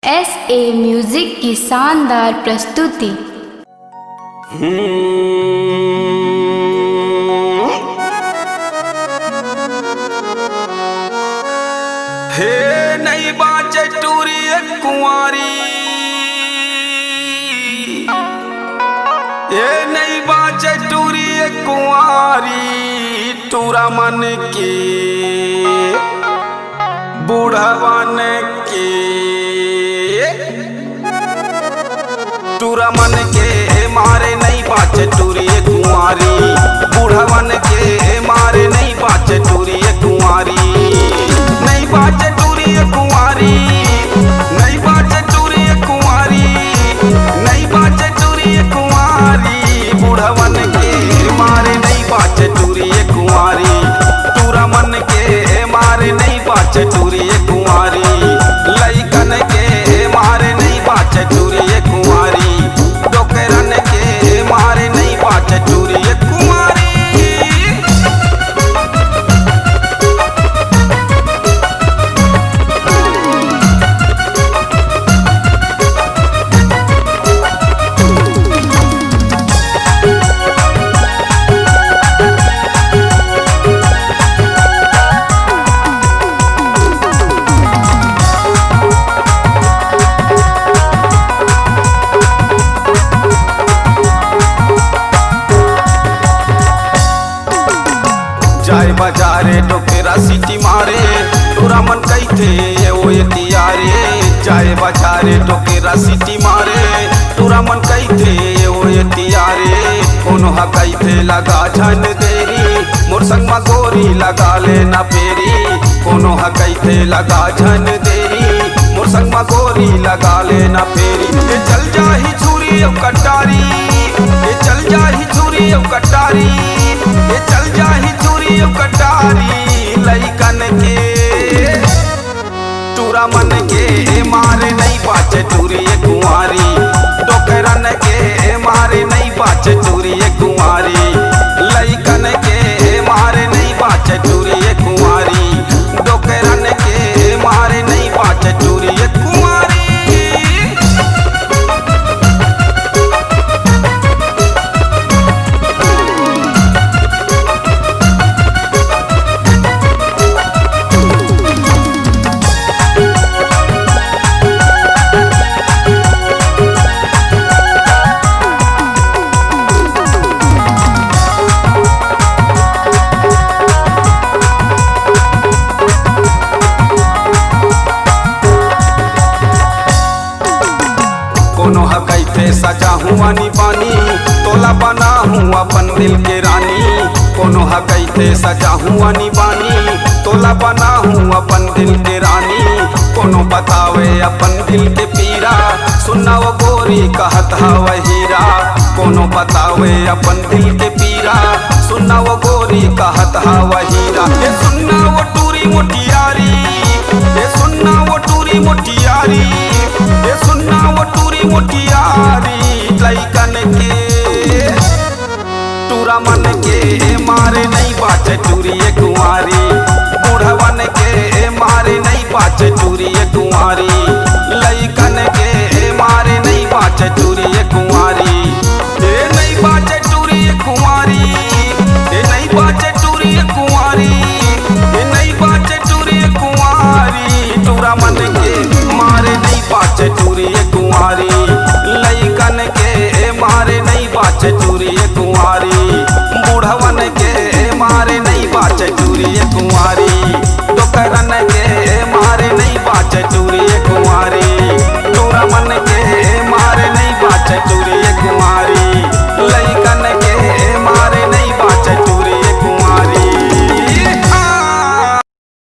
SA music की शानदार प्रस्तुति। हे नई बाजे टूरी कुंवारी, हे नई बाजे टूरी कुंवारी, टूरा मन की बूढ़वन की, टूरा मन के मारे नहीं बाजे टूरी कुंवारी, बूढ़वन के मारे नहीं बाजे टूरी कुंवारी, नहीं बाजे टूरी कुंवारी, नहीं बाजे टूरी कुंवारी, नहीं बाजे टूरी कुंवारी, बूढ़वन के मारे नहीं बाजे टूरी कुंवारी, टूरा मन के मारे नहीं बाजे टूरी कुंवारी, लइकन के मारे नहीं बाजे टूरी कुंवारी, डोकरन के मारे नहीं बाजे टूरी कुंवारी। जाए बाजारे डोकेरा सीटी मारे, टूरा मन कहते ओ तियारे, जाए बाजारे डोकेरा सीटी मारे, टूरा मन कहते ओ तियारे, कोनो हा कहते लगा झन देरी, मोर संग मा गोरी लगा लेना फेरी, कोनो हा कहते लगा झन देरी, मोर संग मा गोरी लगा लेना फेरी, ये चल जाही छुरी ओ कटारी, ये चल जाही छुरी ओ कटारी, ये चल जाही छुरी ओ कटारी, लइकन के टूरा मन के मारे नहीं बाजे टूरी कुंवारी, डोकरन के मारे नहीं बाजे टूरी कुंवारी, लइकन के मारे नहीं बाजे टूरी कुंवारी, डोकरन के मारे नहीं बाजे टूरी कुंवारी। कोनो हा कैथे सजा हुआ नी पानी, तोला बना हूँ अपन दिल के रानी, कोनो हा कैथे सजा हुआ नी पानी, तोला बना हूँ अपन दिल के रानी, कोनो बतावे अपन दिल के पीरा, सुनना वो गोरी कहत हव हीरा, कोनो बतावे अपन दिल के पीरा, सुनना वो गोरी कहत हव हीरा, ये सुनना वो टूरी मोटियारी, ये सुनना वो टूरी मोटियारी, ये सुनना वो टूरी मोटियारी, लइकन के टूरा मन के मारे नहीं बाजे टूरी कुंवारी, बूढ़वन के मारे नहीं बाजे टूरी कुंवारी,